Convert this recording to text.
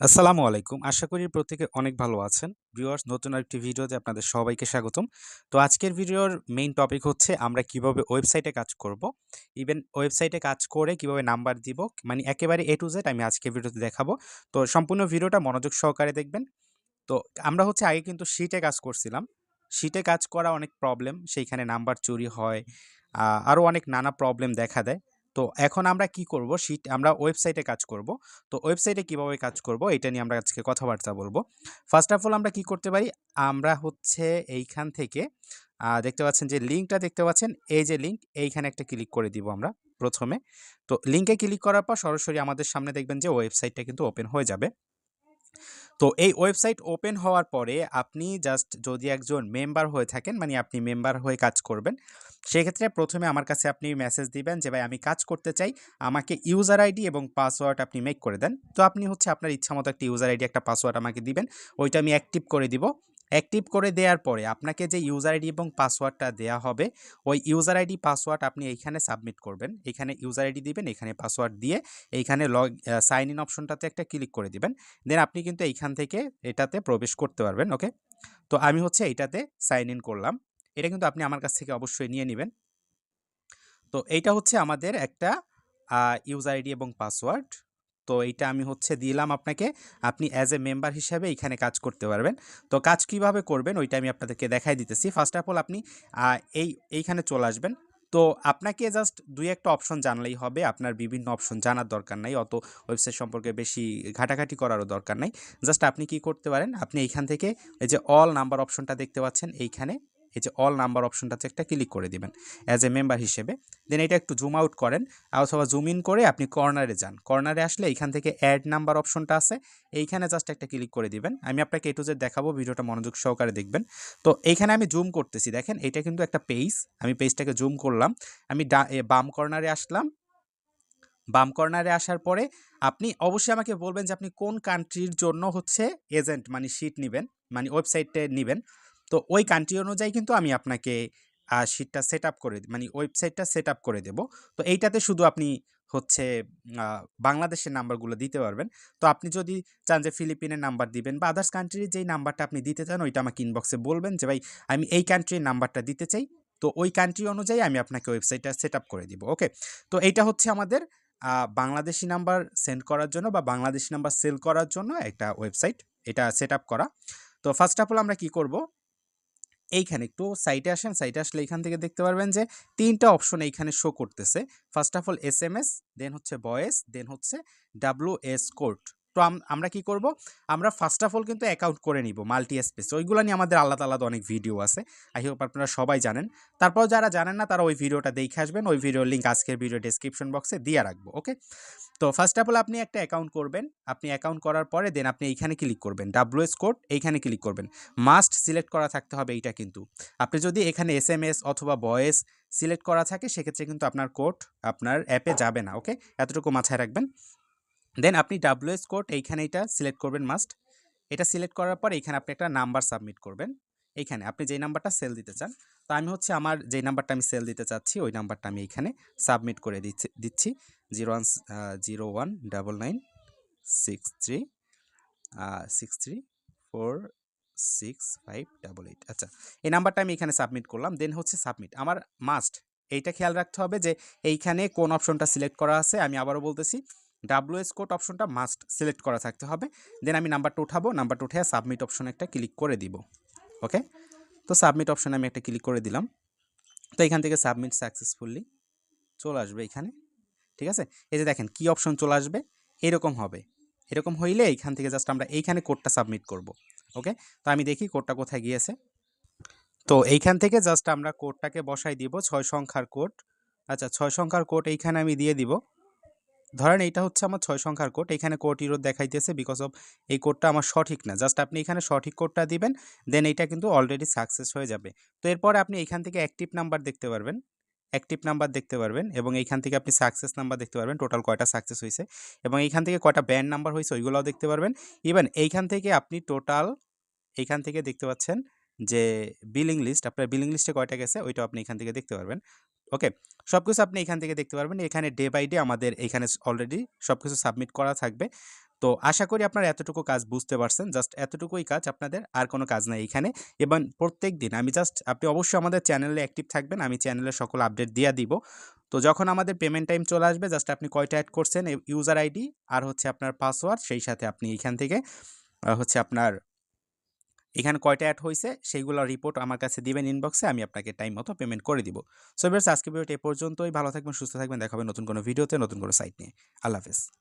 আসসালামু আলাইকুম। আশা করি প্রত্যেকে অনেক ভালো আছেন। ভিউয়ার্স, নতুন আরেকটি ভিডিওতে আপনাদের সবাইকে স্বাগতম। তো আজকের ভিডিওর মেইন টপিক হচ্ছে আমরা কিভাবে ওয়েবসাইটে কাজ করব। ইভেন ওয়েবসাইটে কাজ করে কিভাবে নাম্বার দিব, মানে একেবারে A to Z আমি আজকের ভিডিওতে দেখাবো। তো সম্পূর্ণ ভিডিওটা মনোযোগ সহকারে দেখবেন। তো আমরা হচ্ছে আগে কিন্তু শিটে কাজ করছিলাম। শিটে কাজ করা অনেক প্রবলেম, সেইখানে নাম্বার চুরি হয়, আরও অনেক নানা প্রবলেম দেখা দেয়। তো এখন আমরা কি করব, আমরা ওয়েবসাইটে কাজ করব। তো ওয়েবসাইটে কিভাবে কাজ করব এটা নিয়ে আমরা আজকে কথাবার্তা বলবো। ফার্স্ট অফ অল আমরা কি করতে পারি, আমরা হচ্ছে এইখান থেকে দেখতে পাচ্ছেন যে লিঙ্কটা দেখতে পাচ্ছেন, এই যে লিঙ্ক, এইখানে একটা ক্লিক করে দিব আমরা প্রথমে। তো লিঙ্কে ক্লিক করার পর সরাসরি আমাদের সামনে দেখবেন যে ওয়েবসাইটটা কিন্তু ওপেন হয়ে যাবে। তো এই ওয়েবসাইট ওপেন হওয়ার পরে আপনি জাস্ট যদি একজন মেম্বার হয়ে থাকেন, মানে আপনি মেম্বার হয়ে কাজ করবেন, সেক্ষেত্রে প্রথমে আমার কাছে আপনি মেসেজ দিবেন যে ভাই আমি কাজ করতে চাই, আমাকে ইউজার আইডি এবং পাসওয়ার্ড আপনি মেক করে দেন। তো আপনি হচ্ছে আপনার ইচ্ছা মতো একটা ইউজার আইডি একটা পাসওয়ার্ড আমাকে দিবেন, ওইটা আমি অ্যাক্টিভ করে দিব। অ্যাক্টিভ করে দেওয়ার পরে আপনাকে যে ইউজার আইডি এবং পাসওয়ার্ডটা দেওয়া হবে, ওই ইউজার আইডি পাসওয়ার্ড আপনি এইখানে সাবমিট করবেন। এখানে ইউজার আইডি দিবেন, এখানে পাসওয়ার্ড দিয়ে এইখানে সাইন ইন অপশনটাতে একটা ক্লিক করে দিবেন। দেন আপনি কিন্তু এইখান থেকে এটাতে প্রবেশ করতে পারবেন। ওকে, তো আমি হচ্ছে এইটাতে সাইন ইন করলাম। এটা কিন্তু আপনি আমার কাছ থেকে অবশ্যই নিয়ে নেবেন। তো এইটা হচ্ছে আমাদের একটা ইউজার আইডি এবং পাসওয়ার্ড। তো এইটা আমি হচ্ছে দিলাম আপনাকে, আপনি অ্যাজ এ মেম্বার হিসাবে এখানে কাজ করতে পারবেন। তো কাজ কিভাবে করবেন ওইটা আমি আপনাদেরকে দেখাই দিতেছি। ফার্স্ট অফ অল আপনি এইখানে চলে আসবেন। তো আপনাকে জাস্ট দুই একটা অপশন জানলেই হবে, আপনার বিভিন্ন অপশন জানার দরকার নাই, অত ওয়েবসাইট সম্পর্কে বেশি ঘাটাঘাটি করারও দরকার নাই। জাস্ট আপনি কি করতে পারেন, আপনি এইখান থেকে এই যে অল নাম্বার অপশনটা দেখতে পাচ্ছেন, এইখানে এই যে অল নাম্বার অপশনটাতে একটা ক্লিক করে দিবেন অ্যাজ এ মেম্বার হিসেবে। দেন এটা একটু জুম আউট করেন অথবা জুম ইন করে আপনি কর্নারে যান। কর্নারে আসলে এইখান থেকে অ্যাড নাম্বার অপশনটা আছে, এইখানে জাস্ট একটা ক্লিক করে দিবেন। আমি আপনাকে A to Z দেখাবো, ভিডিওটা মনোযোগ সহকারে দেখবেন। তো এইখানে আমি জুম করতেছি, দেখেন এটা কিন্তু একটা পেজ, আমি পেজটাকে জুম করলাম। আমি বাম কর্নারে আসলাম। বাম কর্নারে আসার পরে আপনি অবশ্যই আমাকে বলবেন যে আপনি কোন কান্ট্রির জন্য হচ্ছে এজেন্ট মানে শিট নেবেন, মানে ওয়েবসাইটে নেবেন। তো ওই কান্ট্রি অনুযায়ী কিন্তু আমি আপনাকে শিটটা সেট আপ করে মানে ওয়েবসাইটটা সেট আপ করে দেব। তো এইটাতে শুধু আপনি হচ্ছে বাংলাদেশের নাম্বারগুলো দিতে পারবেন। তো আপনি যদি চান যে ফিলিপিনের নাম্বার দিবেন বা আদার্স কান্ট্রির যেই নাম্বারটা আপনি দিতে চান, ওইটা আমাকে ইনবক্সে বলবেন যে ভাই আমি এই কান্ট্রির নাম্বারটা দিতে চাই। তো ওই কান্ট্রি অনুযায়ী আমি আপনাকে ওয়েবসাইটটা সেট আপ করে দিব। ওকে, তো এইটা হচ্ছে আমাদের বাংলাদেশি নাম্বার সেন্ড করার জন্য বা বাংলাদেশি নাম্বার সেল করার জন্য একটা ওয়েবসাইট, এটা সেট আপ করা। তো ফার্স্ট অফ অল আমরা কি করব, এইখানে একটু সাইটে আসেন। সাইটে আসলে এখান থেকে দেখতে পারবেন যে তিনটা অপশন এইখানে শো করতেছে। ফার্স্ট অফ অল SMS, দেন হচ্ছে ভয়েস, দেন হচ্ছে WS কোড। তো আমরা কি করব, আমরা ফার্স্ট অফ অল কিন্তু অ্যাকাউন্ট করে নিব মাল্টি স্পেস, ওইগুলো নিয়ে আমাদের আলাদা আলাদা অনেক ভিডিও আছে। আই হোপ আপনারা সবাই জানেন। তারপর যারা জানেন না তারা ওই ভিডিওটা দেখে আসবেন, ওই ভিডিওর লিঙ্ক আজকের ভিডিও ডেসক্রিপশন বক্সে দিয়ে রাখবো। ওকে, তো ফার্স্ট অফ অল আপনি একটা অ্যাকাউন্ট করবেন। আপনি অ্যাকাউন্ট করার পরে দেন আপনি এইখানে ক্লিক করবেন, WS কোড এইখানে ক্লিক করবেন। মাস্ট সিলেক্ট করা থাকতে হবে এইটা কিন্তু। আপনি যদি এখানে SMS অথবা ভয়েস সিলেক্ট করা থাকে সেক্ষেত্রে কিন্তু আপনার কোড আপনার অ্যাপে যাবে না। ওকে, এতটুকু মাথায় রাখবেন। দেন আপনি WS কোড এইখানে এটা সিলেক্ট করবেন মাস্ট। এটা সিলেক্ট করার পর এইখানে আপনি একটা নাম্বার সাবমিট করবেন। এইখানে আপনি যেই নাম্বারটা সেল দিতে চান, তো আমি হচ্ছে আমার যেই নাম্বারটা আমি সেল দিতে চাচ্ছি ওই নাম্বারটা আমি এইখানে সাবমিট করে দিচ্ছি 01019963463588। আচ্ছা, এই নাম্বারটা আমি এখানে সাবমিট করলাম। দেন হচ্ছে সাবমিট, আমার মাস্ট এইটা খেয়াল রাখতে হবে যে এইখানে কোন অপশনটা সিলেক্ট করা আছে। আমি আবারও বলতেছি, WS কোড অপশনটা মাস্ট সিলেক্ট করা থাকতে হবে। দেন আমি নাম্বারটা উঠাবো, নাম্বারটা উঠে সাবমিট অপশনে একটা ক্লিক করে দিব। ওকে, তো সাবমিট অপশনে আমি একটা ক্লিক করে দিলাম। তো এখান থেকে সাবমিট সাকসেসফুলি চলে আসবে এখানে। ঠিক আছে, এই যে দেখেন কি অপশন চলে আসবে, এরকম হবে। এরকম হইলে এইখান থেকে জাস্ট আমরা এইখানে কোডটা সাবমিট করব। ওকে, তো আমি দেখি কোডটা কোথায় গিয়েছে। তো এইখান থেকে জাস্ট আমরা কোডটাকে বসাই দিব, 6 সংখ্যার কোড। আচ্ছা, 6 সংখ্যার কোড এইখানে আমি দিয়ে দিব। ধরেন এইটা হচ্ছে আমার 6 সংখ্যার কোড, এখানে কোড ইরোর দেখাইতেছে বিকজ অফ এই কোডটা আমার সঠিক না। জাস্ট আপনি এখানে সঠিক কোডটা দিবেন, দেন এইটা কিন্তু অলরেডি সাকসেস হয়ে যাবে। তো এরপরে আপনি এইখান থেকে অ্যাক্টিভ নাম্বার দেখতে পারবেন, অ্যাক্টিভ নাম্বার দেখতে পারবেন, এবং এইখান থেকে আপনি সাকসেস নাম্বার দেখতে পারবেন, টোটাল কয়টা সাকসেস হয়েছে, এবং এইখান থেকে কয়টা ব্যান্ড নাম্বার হয়েছে ওইগুলোও দেখতে পারবেন। ইভেন এইখান থেকে আপনি টোটাল এইখান থেকে দেখতে পাচ্ছেন যে বিলিং লিস্ট, আপনার বিলিং লিস্টে কয়টা গেছে ওইটাও আপনি এখান থেকে দেখতে পারবেন। ওকে, সবকিছু আপনি এখান থেকে দেখতে পারবেন। এখানে ডে বাই ডে আমাদের এখানে অলরেডি সবকিছু সাবমিট করা থাকবে। তো আশা করি আপনারা এতটুকু কাজ বুঝতে পারছেন। জাস্ট এতটুকুই কাজ আপনাদের, আর কোনো কাজ নাই এইখানে। এবং প্রত্যেকদিন আপনি অবশ্যই আমাদের চ্যানেলে অ্যাক্টিভ থাকবেন। আমি চ্যানেলের সকল আপডেট দিয়া দিব। তো যখন আমাদের পেমেন্ট টাইম চলে আসবে, জাস্ট আপনি কয়টা এড করছেন ইউজার আইডি আর হচ্ছে আপনার পাসওয়ার্ড, সেই সাথে আপনি এইখান থেকে হচ্ছে আপনার এখানে কয়টা অ্যাড হইছে সেইগুলোর রিপোর্ট আমার কাছে দিবেন ইনবক্সে, আমি আপনাকে টাইম মতো পেমেন্ট করে দিব। সো ভিউয়ার্স, আজকের ভিডিওটা এ পর্যন্তই। ভালো থাকবেন, সুস্থ থাকবেন। দেখা হবে নতুন কোনো ভিডিওতে, নতুন কোনো সাইট নিয়ে। আল্লাহ হাফেজ।